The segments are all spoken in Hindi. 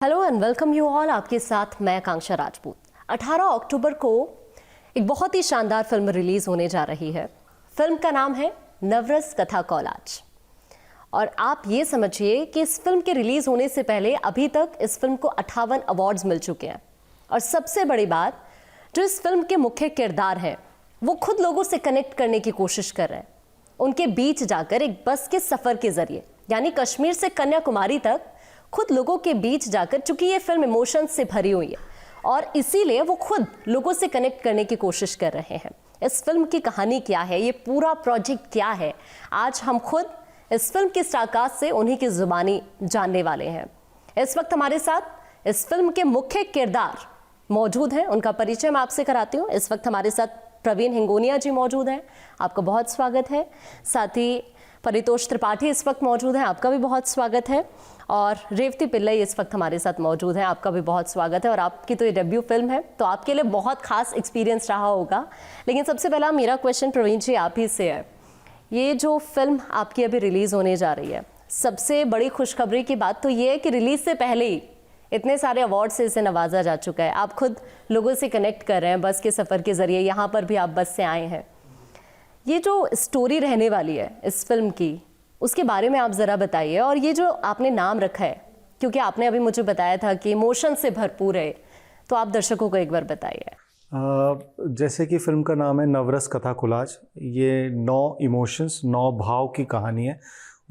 Hello and welcome you all. आपके साथ मैं आकांक्षा राजपूत। 18 अक्टूबर को एक बहुत ही शानदार फिल्म रिलीज होने जा रही है। फिल्म का नाम है नवरस कथा कॉलाज। और आप ये समझिए कि इस फिल्म के रिलीज होने से पहले अभी तक इस फिल्म को 58 अवार्ड्स मिल चुके हैं। और सबसे बड़ी बात, जो इस फिल्म के मुख्य किरदार हैं वो खुद लोगों से कनेक्ट करने की कोशिश कर रहे हैं। उनके बीच जाकर एक बस के सफर के जरिए, यानी कश्मीर से कन्याकुमारी तक खुद लोगों के बीच जाकर, चूंकि ये फिल्म इमोशंस से भरी हुई है और इसीलिए वो खुद लोगों से कनेक्ट करने की कोशिश कर रहे हैं। इस फिल्म की कहानी क्या है, ये पूरा प्रोजेक्ट क्या है, आज हम खुद इस फिल्म के स्टारकास्ट से उन्हीं की जुबानी जानने वाले हैं। इस वक्त हमारे साथ इस फिल्म के मुख्य किरदार मौजूद हैं, उनका परिचय मैं आपसे कराती हूँ। इस वक्त हमारे साथ प्रवीण हिंगोनिया जी मौजूद हैं, आपका बहुत स्वागत है। साथ ही परितोष त्रिपाठी इस वक्त मौजूद हैं, आपका भी बहुत स्वागत है। और रेवती पिल्लई इस वक्त हमारे साथ मौजूद हैं, आपका भी बहुत स्वागत है। और आपकी तो ये डेब्यू फिल्म है, तो आपके लिए बहुत खास एक्सपीरियंस रहा होगा। लेकिन सबसे पहला मेरा क्वेश्चन प्रवीण जी आप ही से है। ये जो फिल्म आपकी अभी रिलीज़ होने जा रही है, सबसे बड़ी खुशखबरी की बात तो ये है कि रिलीज़ से पहले ही इतने सारे अवार्ड से इसे नवाजा जा चुका है। आप खुद लोगों से कनेक्ट कर रहे हैं बस के सफ़र के ज़रिए, यहाँ पर भी आप बस से आए हैं। ये जो स्टोरी रहने वाली है इस फिल्म की, उसके बारे में आप ज़रा बताइए। और ये जो आपने नाम रखा है, क्योंकि आपने अभी मुझे बताया था कि इमोशन से भरपूर है, तो आप दर्शकों को एक बार बताइए। जैसे कि फिल्म का नाम है नवरस कथा कोलाज, ये 9 इमोशंस, 9 भाव की कहानी है,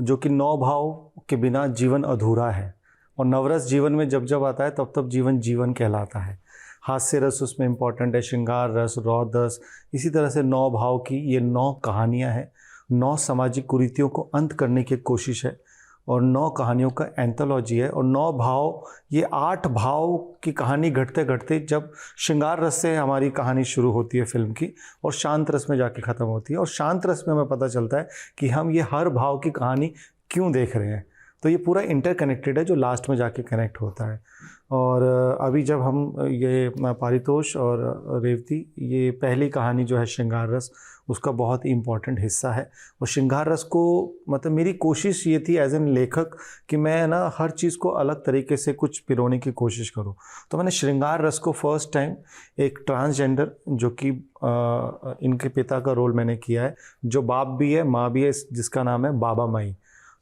जो कि 9 भाव के बिना जीवन अधूरा है। और नवरस जीवन में जब जब आता है तब तब जीवन जीवन कहलाता है। हास्य रस उसमें इम्पॉर्टेंट है, श्रृंगार रस, रौद रस, इसी तरह से 9 भाव की ये 9 कहानियाँ हैं। 9 सामाजिक कुरीतियों को अंत करने की कोशिश है और 9 कहानियों का एंथोलॉजी है। और 9 भाव, ये 8 भाव की कहानी घटते घटते जब श्रृंगार रस से हमारी कहानी शुरू होती है फिल्म की, और शांत रस में जाके ख़त्म होती है। और शांत रस में हमें पता चलता है कि हम ये हर भाव की कहानी क्यों देख रहे हैं। तो ये पूरा इंटरकनेक्टेड है, जो लास्ट में जाके कनेक्ट होता है। और अभी जब हम ये पारितोष और रेवती, ये पहली कहानी जो है श्रृंगार रस, उसका बहुत ही इम्पॉर्टेंट हिस्सा है। और श्रृंगार रस को, मतलब मेरी कोशिश ये थी एज एन लेखक कि मैं ना हर चीज़ को अलग तरीके से कुछ पिरोने की कोशिश करूं। तो मैंने श्रृंगार रस को फर्स्ट टाइम एक ट्रांसजेंडर, जो कि इनके पिता का रोल मैंने किया है, जो बाप भी है माँ भी है, जिसका नाम है बाबा माई।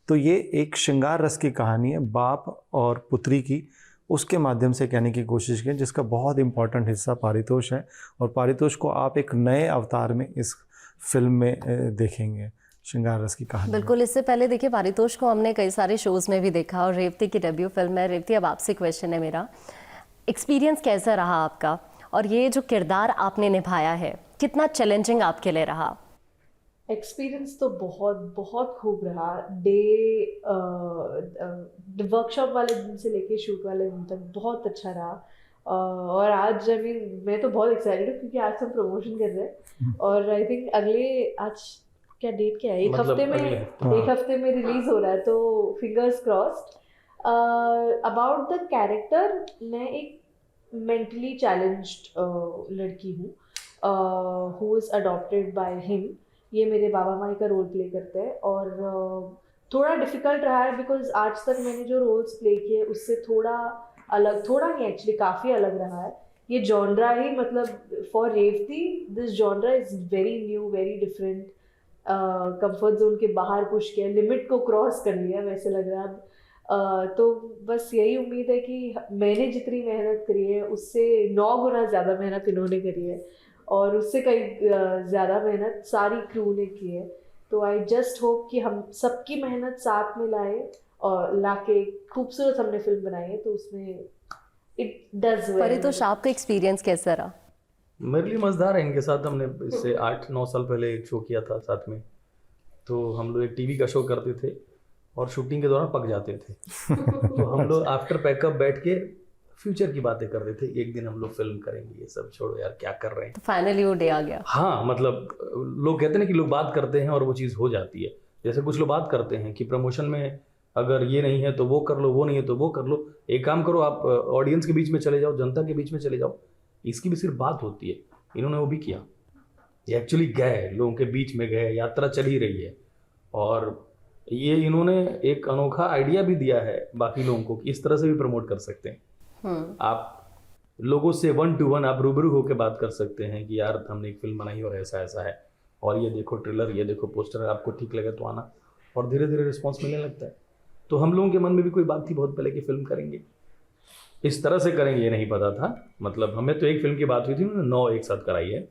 तो ये एक श्रृंगार रस की कहानी है, बाप और पुत्री की, उसके माध्यम से कहने की कोशिश की, जिसका बहुत इंपॉर्टेंट हिस्सा पारितोष है। और पारितोष को आप एक नए अवतार में इस फिल्म में देखेंगे, श्रृंगार रस की कहानी। बिल्कुल। इससे पहले देखिए, पारितोष को हमने कई सारे शोज़ में भी देखा और रेवती की डेब्यू फिल्म है। रेवती, अब आपसे क्वेश्चन है मेरा, एक्सपीरियंस कैसा रहा आपका? और ये जो किरदार आपने निभाया है, कितना चैलेंजिंग आपके लिए रहा? एक्सपीरियंस तो बहुत बहुत खूब रहा। वर्कशॉप वाले दिन से लेके शूट वाले दिन तक बहुत अच्छा रहा। और आज मैं तो बहुत एक्साइटेड हूँ क्योंकि आज हम प्रमोशन कर रहे हैं। और आई थिंक आज क्या डेट क्या है, एक हफ्ते में रिलीज हो रहा है, तो fingers crossed. About the character, मैं एक मेंटली चैलेंज्ड लड़की हूँ who is adopted by him. ये मेरे बाबा माई का रोल प्ले करते हैं। और थोड़ा डिफ़िकल्ट रहा है बिकॉज आज तक मैंने जो रोल्स प्ले किए उससे थोड़ा नहीं, एक्चुअली काफ़ी अलग रहा है। ये जॉनरा ही, मतलब for Revathi this genre is very new, very different. Comfort zone के बाहर पुश किया, लिमिट को क्रॉस कर लिया वैसे लग रहा है। तो बस यही उम्मीद है कि मैंने जितनी मेहनत करी है उससे 9 गुना ज़्यादा मेहनत इन्होंने करी है, और उससे कई ज़्यादा मेहनत सारी क्रू ने की है। तो आई जस्ट होप कि हम सबकी मेहनत साथ में लाए और लाके खूबसूरत हमने फिल्म बनाई है, तो उसमें इट डज वेल। परितोष, आपका एक्सपीरियंस कैसा रहा? मेरे लिए मज़ेदार है। इनके साथ हमने इससे 8-9 साल पहले एक शो किया था साथ में। तो हम लोग एक टीवी का शो करते थे और शूटिंग के दौरान पक जाते थे। तो हम लोग आफ्टर पैकअप बैठ के फ्यूचर की बातें कर रहे थे, एक दिन हम लोग फिल्म करेंगे, ये सब छोड़ो यार क्या कर रहे हैं। तो फाइनली वो डे आ गया। हाँ, मतलब लोग कहते हैं ना कि लोग बात करते हैं और वो चीज़ हो जाती है। जैसे कुछ लोग बात करते हैं कि प्रमोशन में अगर ये नहीं है तो वो कर लो, वो नहीं है तो वो कर लो। एक काम करो, आप ऑडियंस के बीच में चले जाओ, जनता के बीच में चले जाओ, इसकी भी सिर्फ बात होती है। इन्होंने वो भी किया, ये एक्चुअली गए, लोगों के बीच में गए, यात्रा चल ही रही है। और ये इन्होंने एक अनोखा आइडिया भी दिया है बाकी लोगों को कि इस तरह से भी प्रमोट कर सकते हैं। आप लोगों से 1 to 1 आप रूबरू होकर बात कर सकते हैं कि यार हमने एक फिल्म बनाई और ऐसा ऐसा है, और ये देखो ट्रेलर, ये देखो पोस्टर, आपको ठीक लगे तो आना, और धीरे धीरे रिस्पॉन्स मिलने लगता है। तो हम लोगों के मन में भी कोई बात थी बहुत पहले कि फिल्म करेंगे, इस तरह से करेंगे ये नहीं पता था। मतलब हमें तो एक फिल्म की बात हुई थी, उन्होंने 9 एक साथ कराई है।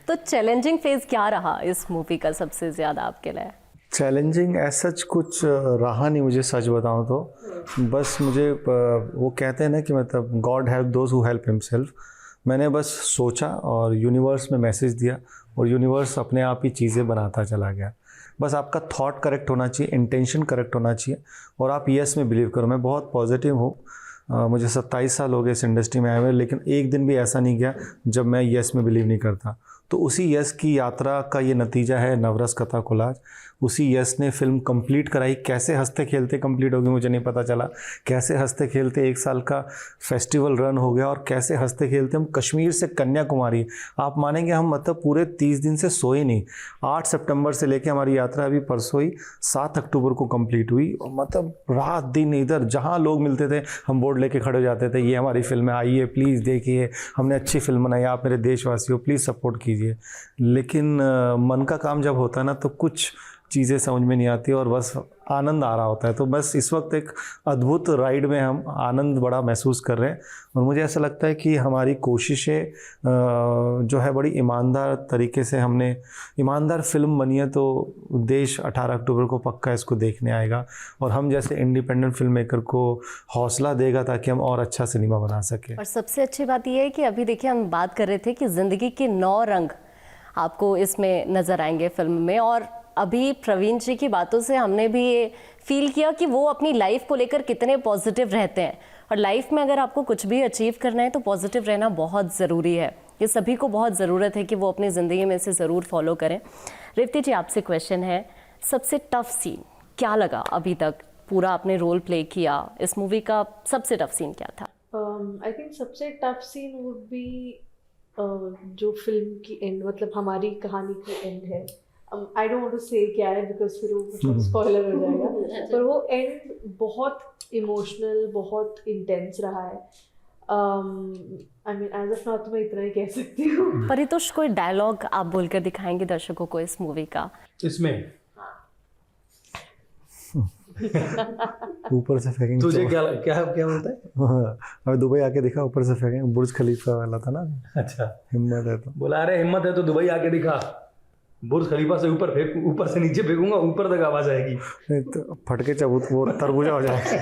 तो चैलेंजिंग फेज क्या रहा इस मूवी का सबसे ज़्यादा आपके लिए? चैलेंजिंग ऐसा कुछ रहा नहीं, मुझे सच बताऊं तो। बस मुझे वो कहते हैं ना कि मतलब God help those who help himself. मैंने बस सोचा और यूनिवर्स में मैसेज दिया, और यूनिवर्स अपने आप ही चीज़ें बनाता चला गया। बस आपका थॉट करेक्ट होना चाहिए, इंटेंशन करेक्ट होना चाहिए, और आप यस में बिलीव करो। मैं बहुत पॉजिटिव हूँ। मुझे 27 साल हो गए इस इंडस्ट्री में आए हुए, लेकिन एक दिन भी ऐसा नहीं गया जब मैं यस में बिलीव नहीं करता। तो उसी यस की यात्रा का ये नतीजा है नवरस कथा कोलाज। उसी यस ने फिल्म कंप्लीट कराई। कैसे हंसते खेलते कंप्लीट होगी मुझे नहीं पता चला। कैसे हंसते खेलते 1 साल का फेस्टिवल रन हो गया, और कैसे हंसते खेलते हम कश्मीर से कन्याकुमारी, आप मानेंगे हम मतलब पूरे 30 दिन से सोए नहीं। 8 सितंबर से लेके हमारी यात्रा अभी परसों ही 7 अक्टूबर को कंप्लीट हुई। और मतलब रात दिन इधर जहाँ लोग मिलते थे हम बोर्ड लेके खड़े हो जाते थे, ये हमारी फिल्म है, आइए प्लीज़ देखिए, हमने अच्छी फिल्म बनाई, आप मेरे देशवासी हो, प्लीज़ सपोर्ट कीजिए। लेकिन मन का काम जब होता है ना तो कुछ चीज़ें समझ में नहीं आती, और बस आनंद आ रहा होता है। तो बस इस वक्त एक अद्भुत राइड में हम आनंद बड़ा महसूस कर रहे हैं, और मुझे ऐसा लगता है कि हमारी कोशिशें जो है बड़ी ईमानदार तरीके से, हमने ईमानदार फिल्म बनी है, तो देश 18 अक्टूबर को पक्का इसको देखने आएगा, और हम जैसे इंडिपेंडेंट फिल्म मेकर को हौसला देगा ताकि हम और अच्छा सिनेमा बना सकें। और सबसे अच्छी बात यह है कि अभी देखिए हम बात कर रहे थे कि ज़िंदगी के 9 रंग आपको इसमें नज़र आएंगे फिल्म में, और अभी प्रवीण जी की बातों से हमने भी ये फील किया कि वो अपनी लाइफ को लेकर कितने पॉजिटिव रहते हैं। और लाइफ में अगर आपको कुछ भी अचीव करना है तो पॉजिटिव रहना बहुत ज़रूरी है। ये सभी को बहुत ज़रूरत है कि वो अपनी ज़िंदगी में इसे ज़रूर फॉलो करें। रेवती जी, आपसे क्वेश्चन है, सबसे टफ सीन क्या लगा अभी तक? पूरा आपने रोल प्ले किया, इस मूवी का सबसे टफ सीन क्या था? आई थिंक सबसे टफ सीन वुड बी जो फिल्म की एंड, मतलब हमारी कहानी की एंड है। आई डोंट वांट टू से क्या है बिकॉज फिर वो स्पॉइलर हो जाएगा, पर वो एंड बहुत इमोशनल, बहुत इंटेंस रहा है। I mean as of now तो मैं इतना ही कह सकती हूँ। परितोष, कोई डायलॉग आप बोलकर दिखाएंगे दर्शकों को इस मूवी का? इसमें ऊपर से फेंकेंगे तुझे क्या क्या क्या बोलता है? अभी दुबई आके दिखा, ऊपर से फेंकेंगे, बुर्ज खलीफा वाला था ना। अच्छा, हिम्मत है तो बोला अरे हिम्मत है तो दुबई आके दिखा, बुर्ज खलीफा से ऊपर फेंक, ऊपर से नीचे फेंकूंगा, ऊपर तक आवाज आएगी। नहीं तो फटके चबूत वो तरबूजा हो जाएगा।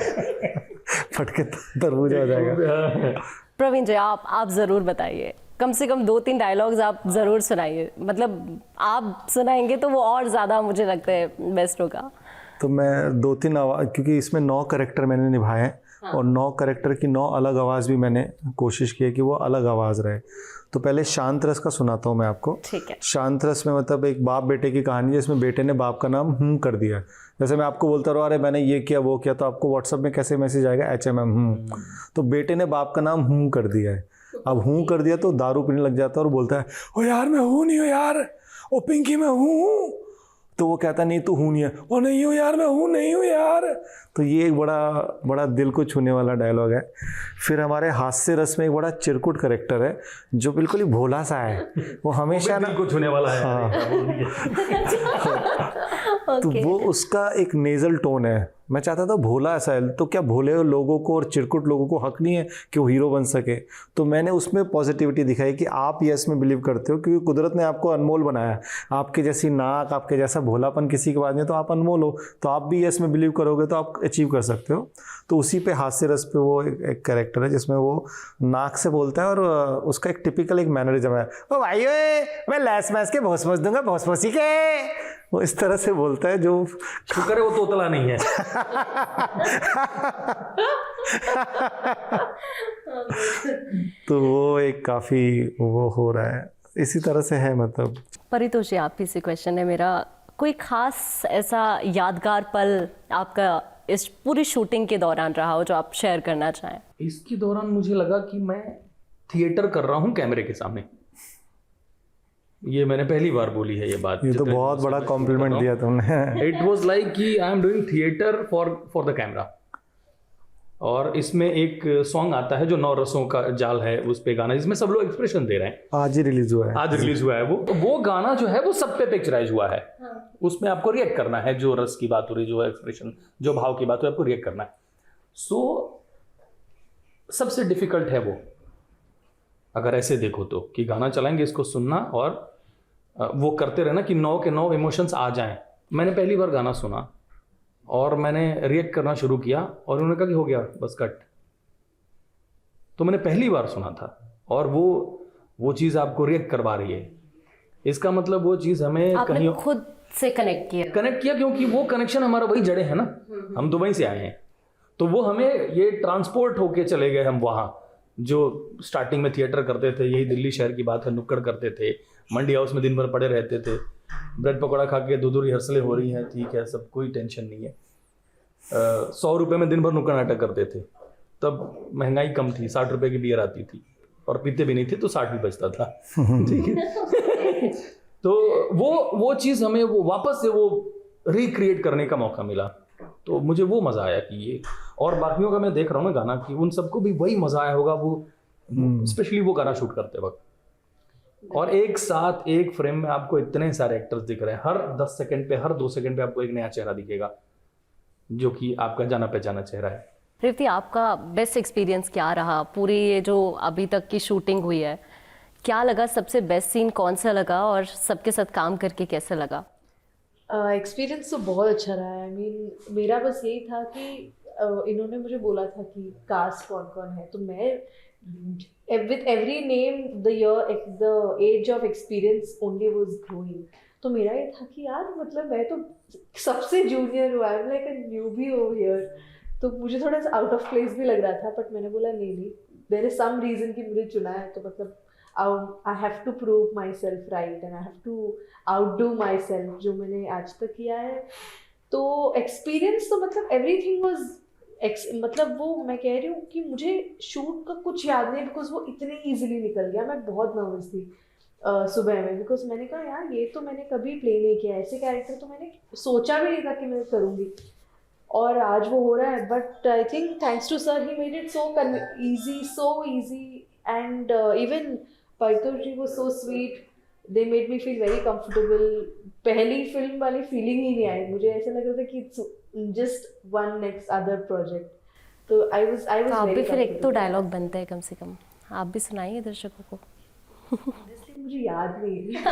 फटके तरबूजा हो जाएगा। प्रवीण जी, आप ज़रूर बताइए, कम से कम 2-3 डायलॉग्स आप ज़रूर सुनाइए। मतलब आप सुनाएंगे तो वो और ज़्यादा मुझे लगता है बेस्ट होगा। तो मैं 2-3 आवाज़, क्योंकि इसमें 9 कैरेक्टर मैंने निभाए हैं, और 9 कैरेक्टर की 9 अलग आवाज़ भी मैंने कोशिश की है कि वो अलग आवाज़ रहे। तो पहले शांत रस का सुनाता हूँ मैं आपको। ठीक है। शांत रस में मतलब एक बाप बेटे की कहानी है, जिसमें बेटे ने बाप का नाम कर दिया। जैसे मैं आपको बोलता रहा, अरे मैंने ये किया वो किया, तो आपको व्हाट्सएप में कैसे मैसेज आएगा, HMM। तो बेटे ने बाप का नाम कर दिया है। अब कर दिया तो दारू पीने लग जाता है और बोलता है, ओ यार मैं हूँ नहीं हो यार, ओ पिंकी मैं हूँ। तो वो कहता नहीं तू हूँ नहीं है, ओ नहीं हो यार मैं हूँ नहीं हूँ यार। तो ये एक बड़ा दिल को छूने वाला डायलॉग है। फिर हमारे हास्य रस में एक बड़ा चिरकुट कैरेक्टर है जो बिल्कुल ही भोला सा है, वो हमेशा दिल को छूने वाला है। हाँ। तो वो उसका एक नेजल टोन है। मैं चाहता था भोला ऐसा है, तो क्या भोले लोगों को और चिरकुट लोगों को हक नहीं है कि वो हीरो बन सके? तो मैंने उसमें पॉजिटिविटी दिखाई कि आप यस में बिलीव करते हो, क्योंकि कुदरत ने आपको अनमोल बनाया। आपके जैसी नाक, आपके जैसा भोलापन किसी के पास नहीं, तो आप अनमोल हो। तो आप भी यस में बिलीव करोगे तो आप अचीव कर सकते हो। तो उसी पे हास्य रस पे वो एक कैरेक्टर है जिसमें वो नाक से बोलता है, और उसका एक टिपिकल एक मैनरिज्म है, ओ भाई मैं लैस मैस के भोस दूंगा, भोसभोसी के, वो इस तरह से बोलता है। जो शुक्र है वो तोतला नहीं है। तो वो एक काफ़ी वो हो रहा है, इसी तरह से है। मतलब परितोष, आप ही से क्वेश्चन है मेरा, कोई खास ऐसा यादगार पल आपका इस पूरी शूटिंग के दौरान रहा हो जो आप शेयर करना चाहें? इसके दौरान मुझे लगा कि मैं थिएटर कर रहा हूँ कैमरे के सामने। ये मैंने पहली बार बोली है ये बात। ये तो बहुत बड़ा कॉम्प्लीमेंट दिया तुमने। इट वॉज लाइक कि I am doing theatre for the camera. और इसमें एक सॉन्ग आता है जो 9 रसों का जाल है, उस पे गाना जिसमें सब लोग एक्सप्रेशन दे रहे हैं। आज ही रिलीज हुआ है। आज रिलीज हुआ है वो गाना जो है वो सब पे पिक्चराइज हुआ है। उसमें आपको रिएक्ट करना है, जो रस की बात हो रही, जो एक्सप्रेशन, जो भाव की बात हो रही, आपको रिएक्ट करना है। सो सबसे डिफिकल्ट है वो, अगर ऐसे देखो तो, कि गाना चलाएंगे, इसको सुनना और वो करते रहना कि 9 के 9 इमोशंस आ जाएं। मैंने पहली बार गाना सुना और मैंने रिएक्ट करना शुरू किया और उन्होंने कहा कि हो गया बस कट। तो मैंने पहली बार सुना था और वो चीज़ आपको रिएक्ट करवा रही है। इसका मतलब वो चीज़ हमें आपने खुद से कनेक्ट किया क्योंकि वो कनेक्शन हमारा वही जड़े हैं ना, हम तो वहीं से आए हैं। तो वो हमें ये ट्रांसपोर्ट होके चले गए हम वहाँ, जो स्टार्टिंग में थिएटर करते थे, यही दिल्ली शहर की बात है, नुक्कड़ करते थे, मंडी हाउस में दिन भर पड़े रहते थे, ब्रेड पकौड़ा खा के 2 रिहर्सलें हो रही हैं, ठीक है, सब कोई टेंशन नहीं है। 100 रुपये में दिन भर नुक्कड़ नाटक करते थे। तब महंगाई कम थी, 60 रुपये की बियर आती थी और पीते भी नहीं थे तो 60 भी बचता था। ठीक है। तो वो चीज़ हमें वो वापस से वो रिक्रिएट करने का मौका मिला। तो मुझे वो मज़ा आया कि ये, और बाकियों का मैं देख रहा हूँ ना गाना कि उन सबको भी वही मज़ा आया होगा वो, स्पेशली वो गाना शूट करते वक्त। और एक साथ एक फ्रेम में आपको इतने सारे एक्टर्स दिख रहे हैं, हर 10 सेकंड पे, हर 2 सेकंड पे आपको एक नया चेहरा दिखेगा जो कि आपका जाना पहचाना चेहरा है। रेवती, आपका बेस्ट एक्सपीरियंस क्या रहा पूरी ये जो अभी तक की शूटिंग हुई है? क्या लगा, सबसे बेस्ट सीन कौन सा लगा और सबके साथ काम करके कैसा लगा? एक्सपीरियंस तो बहुत अच्छा रहा है। आई मीन मेरा बस यही था कि इन्होंने मुझे बोला था कि कास्ट कौन कौन है, तो मैं with every name the age of experience only was growing। तो मेरा ये था कि यार मतलब मैं तो सबसे जूनियर हूँ, I am like a newbie over here. तो मुझे थोड़ा सा आउट ऑफ प्लेस भी लग रहा था, बट मैंने बोला नहीं, देयर इज सम रीजन कि मुझे चुना है, तो मतलब I have to prove myself right and I have to outdo myself, जो मैंने आज तक किया है। तो एक्सपीरियंस तो मतलब एवरीथिंग वाज मतलब वो मैं कह रही हूँ कि मुझे शूट का कुछ याद नहीं, बिकॉज वो इतने ईजिली निकल गया। मैं बहुत नर्वस थी सुबह में, बिकॉज मैंने कहा यार ये तो मैंने कभी प्ले नहीं किया, ऐसे कैरेक्टर तो मैंने सोचा भी नहीं था कि मैं करूँगी, और आज वो हो रहा है। But I think thanks to sir, he made it so easy and even Paritosh ji was so sweet, they made me feel very comfortable। पहली फिल्म वाली फीलिंग ही नहीं आई मुझे, ऐसा लग रहा था कि it's just one next other project। तो I was आप very भी फिर एक तो comfortable। डायलॉग बनता है कम से कम, आप भी सुनाइए दर्शकों को। Honestly, मुझे याद नहीं है।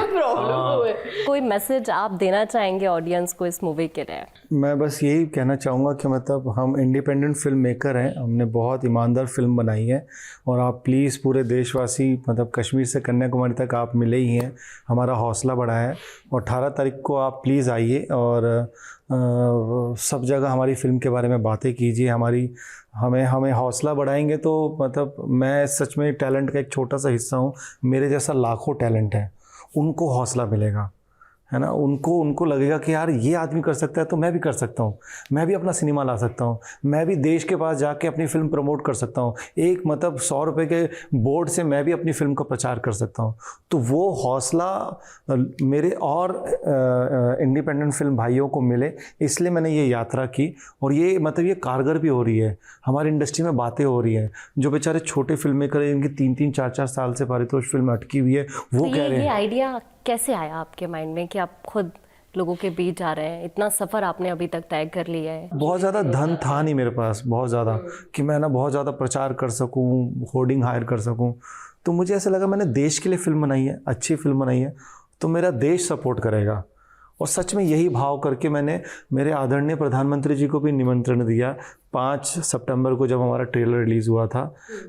प्रॉब्लम वो है। कोई मैसेज आप देना चाहेंगे ऑडियंस को इस मूवी के लिए? मैं बस यही कहना चाहूँगा कि मतलब हम इंडिपेंडेंट फिल्म मेकर हैं, हमने बहुत ईमानदार फिल्म बनाई है, और आप प्लीज़ पूरे देशवासी, मतलब कश्मीर से कन्याकुमारी तक आप मिले ही हैं, हमारा हौसला बढ़ाया है। और 18 तारीख को आप प्लीज़ आइए और सब जगह हमारी फ़िल्म के बारे में बातें कीजिए, हमें हौसला बढ़ाएंगे तो मतलब मैं सच में टैलेंट का एक छोटा सा हिस्सा हूँ, मेरे जैसा लाखों टैलेंट है, उनको हौसला मिलेगा, है ना। उनको लगेगा कि यार ये आदमी कर सकता है तो मैं भी कर सकता हूँ, मैं भी अपना सिनेमा ला सकता हूँ, मैं भी देश के पास जाके अपनी फ़िल्म प्रमोट कर सकता हूँ, एक मतलब 100 रुपये के बोर्ड से मैं भी अपनी फ़िल्म का प्रचार कर सकता हूँ। तो वो हौसला मेरे और इंडिपेंडेंट फिल्म भाइयों को मिले, इसलिए मैंने ये यात्रा की। और ये मतलब ये कारगर भी हो रही है, हमारी इंडस्ट्री में बातें हो रही हैं, जो बेचारे छोटे फिल्म मेकर हैं, इनकी 3-3 4-4 साल से पारितोष फिल्म अटकी हुई है, वो तो कह रहे ये हैं। आइडिया कैसे आया आपके माइंड में कि आप खुद लोगों के बीच जा रहे हैं? इतना सफ़र आपने अभी तक तय कर लिया है। बहुत ज़्यादा धन था नहीं मेरे पास, बहुत ज़्यादा, कि मैं ना बहुत ज़्यादा प्रचार कर सकूं, होर्डिंग हायर कर सकूं। तो मुझे ऐसा लगा मैंने देश के लिए फ़िल्म बनाई है, अच्छी फिल्म बनाई है, तो मेरा देश सपोर्ट करेगा। और सच में यही भाव करके मैंने मेरे आदरणीय प्रधानमंत्री जी को भी निमंत्रण दिया 5 सितंबर को, जब हमारा ट्रेलर रिलीज़ हुआ था,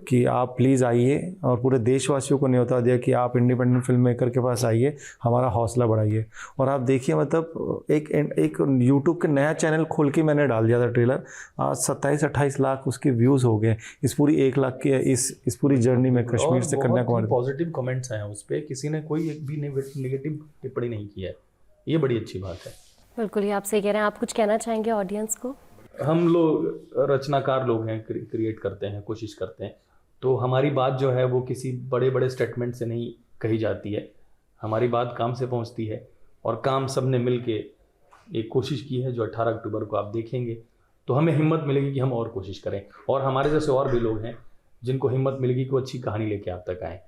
कि आप प्लीज़ आइए, और पूरे देशवासियों को न्योता दिया कि आप इंडिपेंडेंट फिल्म मेकर के पास आइए, हमारा हौसला बढ़ाइए। और आप देखिए मतलब एक यूट्यूब के नया चैनल खोल के मैंने डाल दिया था ट्रेलर, आज 27-28 लाख उसके व्यूज़ हो गए इस पूरी 1 लाख के इस पूरी जर्नी में, कश्मीर से कन्याकुमारी। पॉजिटिव कमेंट्स आए हैं उस पर, किसी ने कोई एक भी नेगेटिव टिप्पणी नहीं की है, ये बड़ी अच्छी बात है। बिल्कुल, ये आप सही कह रहे हैं। आप कुछ कहना चाहेंगे ऑडियंस को? हम लोग रचनाकार लोग हैं, क्रिएट करते हैं, कोशिश करते हैं, तो हमारी बात जो है वो किसी बड़े बड़े स्टेटमेंट से नहीं कही जाती है। हमारी बात काम से पहुंचती है और काम सब ने मिल के एक कोशिश की है जो 18 अक्टूबर को आप देखेंगे तो हमें हिम्मत मिलेगी कि हम और कोशिश करें, और हमारे जैसे और भी लोग हैं जिनको हिम्मत मिलेगी कि वो अच्छी कहानी लेके आप तक आए।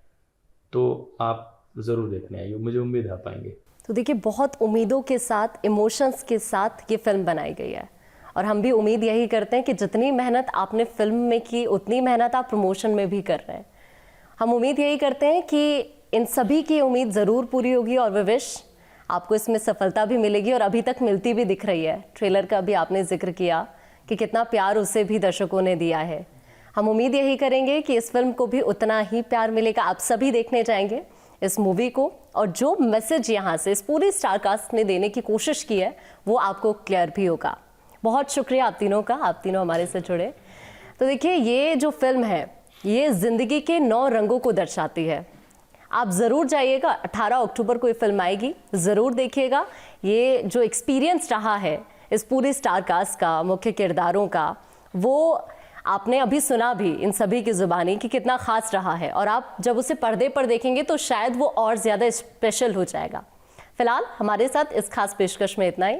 तो आप ज़रूर देखने आइए, मुझे उम्मीद है आप आएंगे। तो देखिए, बहुत उम्मीदों के साथ, इमोशंस के साथ ये फिल्म बनाई गई है और हम भी उम्मीद यही करते हैं कि जितनी मेहनत आपने फिल्म में की उतनी मेहनत आप प्रमोशन में भी कर रहे हैं। हम उम्मीद यही करते हैं कि इन सभी की उम्मीद ज़रूर पूरी होगी और विश आपको इसमें सफलता भी मिलेगी और अभी तक मिलती भी दिख रही है। ट्रेलर का भी आपने जिक्र किया कि कितना प्यार उसे भी दर्शकों ने दिया है। हम उम्मीद यही करेंगे कि इस फिल्म को भी उतना ही प्यार मिलेगा। आप सभी देखने जाएंगे इस मूवी को और जो मैसेज यहाँ से इस पूरी स्टार कास्ट ने देने की कोशिश की है वो आपको क्लियर भी होगा। बहुत शुक्रिया आप तीनों का, आप तीनों हमारे से जुड़े। तो देखिए, ये जो फिल्म है ये ज़िंदगी के 9 रंगों को दर्शाती है। आप ज़रूर जाइएगा, 18 अक्टूबर को ये फिल्म आएगी, ज़रूर देखिएगा। ये जो एक्सपीरियंस रहा है इस पूरी स्टार कास्ट का, मुख्य किरदारों का, वो आपने अभी सुना भी इन सभी की ज़ुबानी कि कितना ख़ास रहा है और आप जब उसे पर्दे पर देखेंगे तो शायद वो और ज़्यादा स्पेशल हो जाएगा। फिलहाल हमारे साथ इस खास पेशकश में इतना ही।